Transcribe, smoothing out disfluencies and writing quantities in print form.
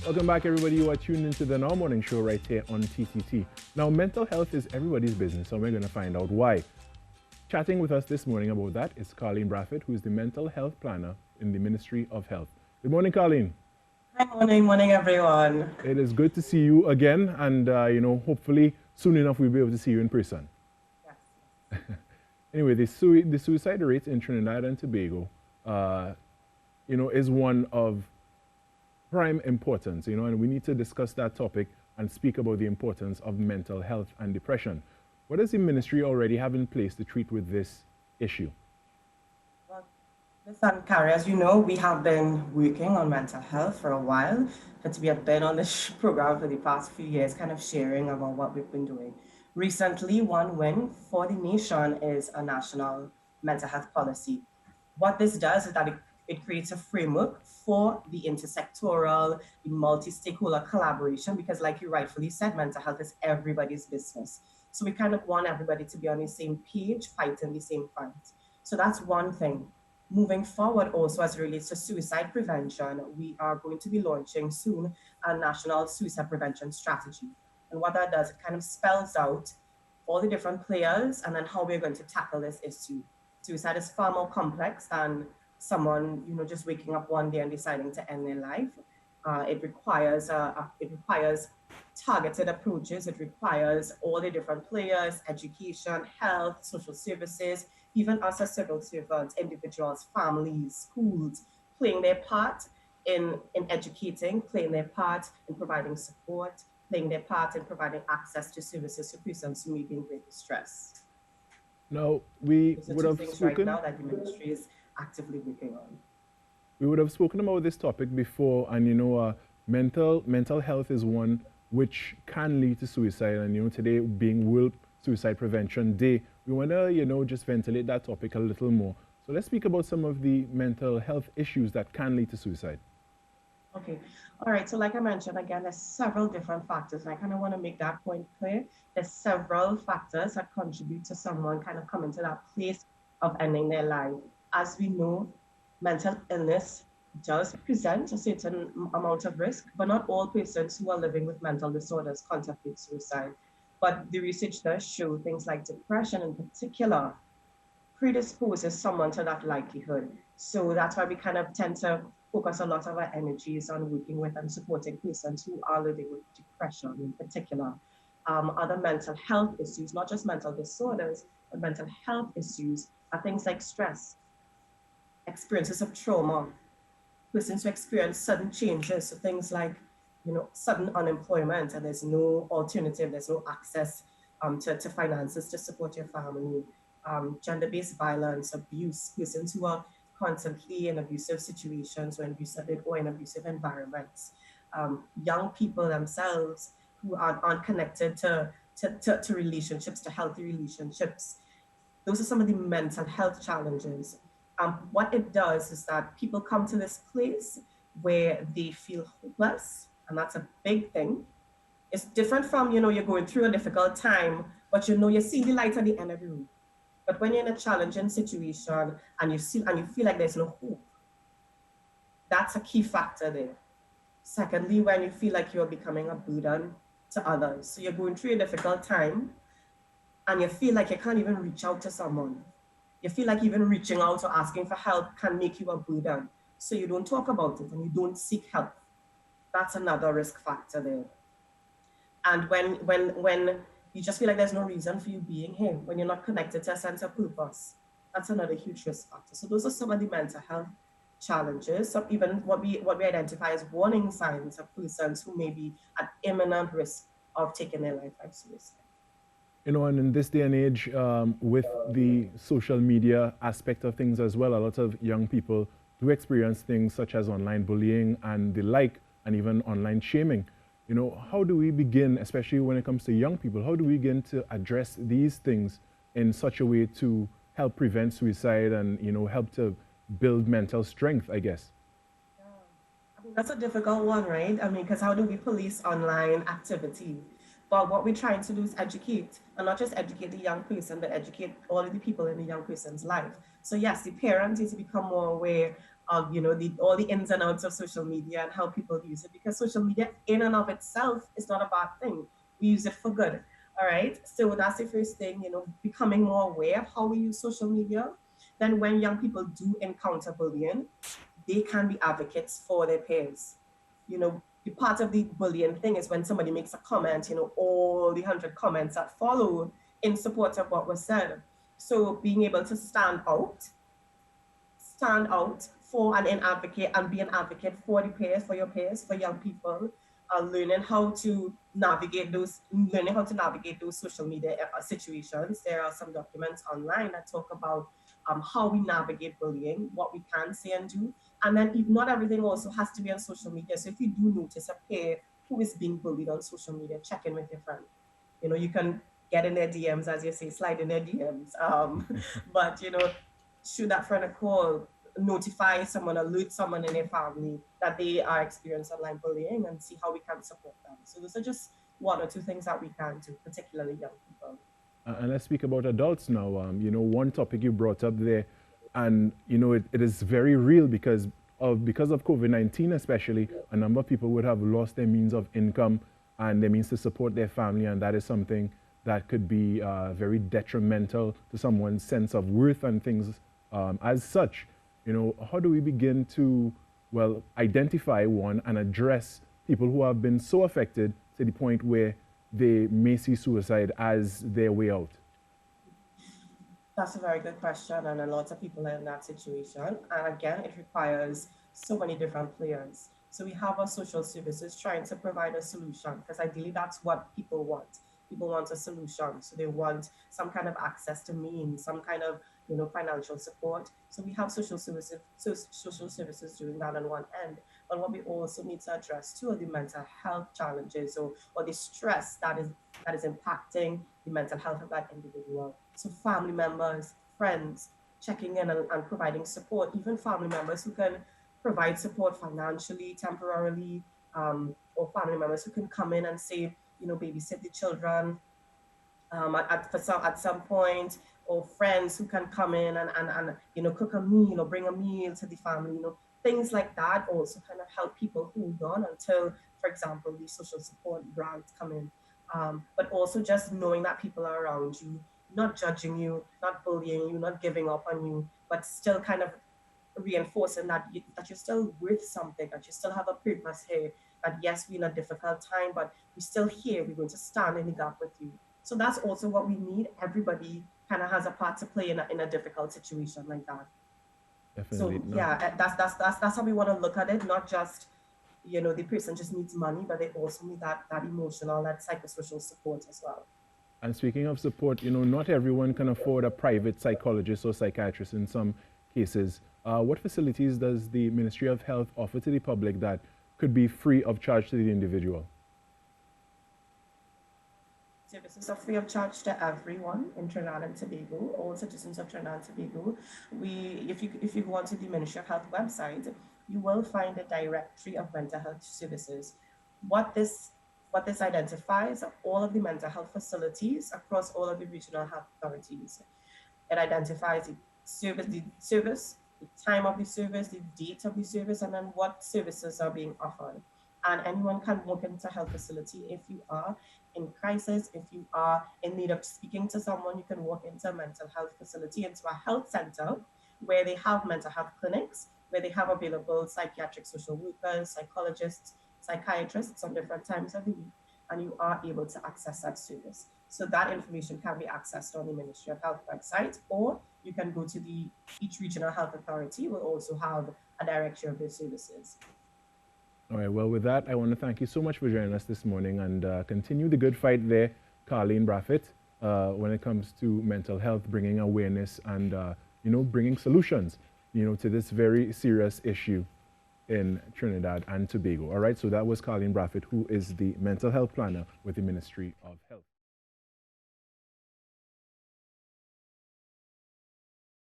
Welcome back, everybody. You are tuned into the Now Morning Show right here on TTT. Now, mental health is everybody's business, so we're going to find out why. Chatting with us this morning about that is Carleen Bradford, who is the mental health planner in the Ministry of Health. Good morning, Carleen. Hi, morning, everyone. It is good to see you again, and hopefully soon enough we'll be able to see you in person. Yes. Anyway, the suicide rate in Trinidad and Tobago, is one of prime importance, and we need to discuss that topic and speak about the importance of mental health and depression. What does the ministry already have in place to treat with this issue? Well, listen, Carrie, as you know, we have been working on mental health for a while. But we have been on this program for the past few years, kind of sharing about what we've been doing. Recently, one win for the nation is a national mental health policy. What this does is that it creates a framework for the intersectoral, the multi-stakeholder collaboration, because like you rightfully said, mental health is everybody's business. So we kind of want everybody to be on the same page, fighting the same fight. So that's one thing. Moving forward also as it relates to suicide prevention, we are going to be launching soon a national suicide prevention strategy. And what that does, it kind of spells out all the different players and then how we're going to tackle this issue. Suicide is far more complex than someone, just waking up one day and deciding to end their life. It requires targeted approaches. It requires all the different players, education, health, social services, even us as civil servants, individuals, families, schools, playing their part in educating, playing their part in providing support, playing their part in providing access to services to persons who may be in great distress. Now, we would have things spoken. right now that the ministry is actively working on. We would have spoken about this topic before, and mental health is one which can lead to suicide. And today being World Suicide Prevention Day, we want to just ventilate that topic a little more. So let's speak about some of the mental health issues that can lead to suicide. Okay. All right. So like I mentioned, again, there's several different factors. And I kind of want to make that point clear. There's several factors that contribute to someone kind of coming to that place of ending their life. As we know, mental illness does present a certain amount of risk, but not all persons who are living with mental disorders contemplate suicide. But the research does show things like depression in particular predisposes someone to that likelihood. So that's why we kind of tend to focus a lot of our energies on working with and supporting persons who are living with depression in particular. Other mental health issues, not just mental disorders, but mental health issues are things like stress, experiences of trauma, persons who experience sudden changes, so things like, sudden unemployment and there's no alternative, there's no access to finances to support your family, gender-based violence, abuse, persons who are constantly in abusive situations or in abusive environments, young people themselves who aren't connected to relationships, to healthy relationships. Those are some of the mental health challenges. What it does is that people come to this place where they feel hopeless, and that's a big thing. It's different from, you're going through a difficult time, but you see the light at the end of the road. But when you're in a challenging situation and you feel like there's no hope, that's a key factor there. Secondly, when you feel like you're becoming a burden to others. So you're going through a difficult time and you feel like you can't even reach out to someone. You feel like even reaching out or asking for help can make you a burden. So you don't talk about it and you don't seek help. That's another risk factor there. And when you just feel like there's no reason for you being here, when you're not connected to a sense of purpose, that's another huge risk factor. So those are some of the mental health challenges, so even what we identify as warning signs of persons who may be at imminent risk of taking their life by suicide. And in this day and age, with the social media aspect of things as well, a lot of young people do experience things such as online bullying and the like, and even online shaming. How do we begin, especially when it comes to young people, how do we begin to address these things in such a way to help prevent suicide and, help to build mental strength, I guess? Yeah. I mean, that's a difficult one, right? I mean, because how do we police online activity? But what we're trying to do is educate, and not just educate the young person, but educate all of the people in the young person's life. So yes, the parents need to become more aware all the ins and outs of social media and how people use it, because social media in and of itself is not a bad thing. We use it for good. All right. So that's the first thing, becoming more aware of how we use social media. Then when young people do encounter bullying, they can be advocates for their peers. The part of the bullying thing is when somebody makes a comment, all the 100 comments that follow in support of what was said. So being able to stand out for an advocate and be an advocate for the peers, for your peers, for young people, learning how to navigate those social media situations. There are some documents online that talk about how we navigate bullying, what we can say and do. And then if not everything also has to be on social media. So if you do notice a peer who is being bullied on social media, check in with your friend. You can get in their DMs, as you say, slide in their DMs. But shoot that friend a call, notify someone, alert someone in their family that they are experiencing online bullying, and see how we can support them. So those are just one or two things that we can do, particularly young people. And let's speak about adults now. One topic you brought up there, and it is very real because of COVID-19 especially. A number of people would have lost their means of income and their means to support their family, and that is something that could be very detrimental to someone's sense of worth and things as such. How do we begin to, identify one and address people who have been so affected to the point where they may see suicide as their way out? That's a very good question, and a lot of people are in that situation. And again, it requires so many different players. So we have our social services trying to provide a solution, because ideally that's what people want. People want a solution. So they want some kind of access to means, some kind of financial support. So we have social services doing that on one end. But what we also need to address too are the mental health challenges or the stress that is impacting the mental health of that individual. So family members, friends, checking in and providing support, even family members who can provide support financially, temporarily, or family members who can come in and say, babysit the children at some point, or friends who can come in and cook a meal or bring a meal to the family. Things like that also kind of help people hold on until, for example, the social support grants come in. But also just knowing that people are around you, not judging you, not bullying you, not giving up on you, but still kind of reinforcing that you're still worth something, that you still have a purpose here, that yes, we're in a difficult time, but we're still here, we're going to stand in the gap with you. So that's also what we need. Everybody kind of has a part to play in a difficult situation like that. Definitely. So yeah, that's how we want to look at it. Not just, the person just needs money, but they also need that emotional, that psychosocial support as well. And speaking of support, not everyone can afford a private psychologist or psychiatrist in some cases. What facilities does the Ministry of Health offer to the public that could be free of charge to the individual? Services are free of charge to everyone in Trinidad and Tobago, all citizens of Trinidad and Tobago. If you go onto the Ministry of Health website, you will find a directory of mental health services. What this identifies are all of the mental health facilities across all of the regional health authorities. It identifies the service, the time of the service, the date of the service, and then what services are being offered. And anyone can walk into a health facility. If you are in crisis, if you are in need of speaking to someone, you can walk into a mental health facility, into a health center where they have mental health clinics, where they have available psychiatric social workers, psychologists, psychiatrists on different times of the week, and you are able to access that service. So that information can be accessed on the Ministry of Health website, or you can go to each regional health authority will also have a directory of their services. All right, well, with that, I want to thank you so much for joining us this morning, and continue the good fight there, Carleen Brafitt, when it comes to mental health, bringing awareness and, bringing solutions, to this very serious issue in Trinidad and Tobago. All right, so that was Carleen Brafitt, who is the mental health planner with the Ministry of Health.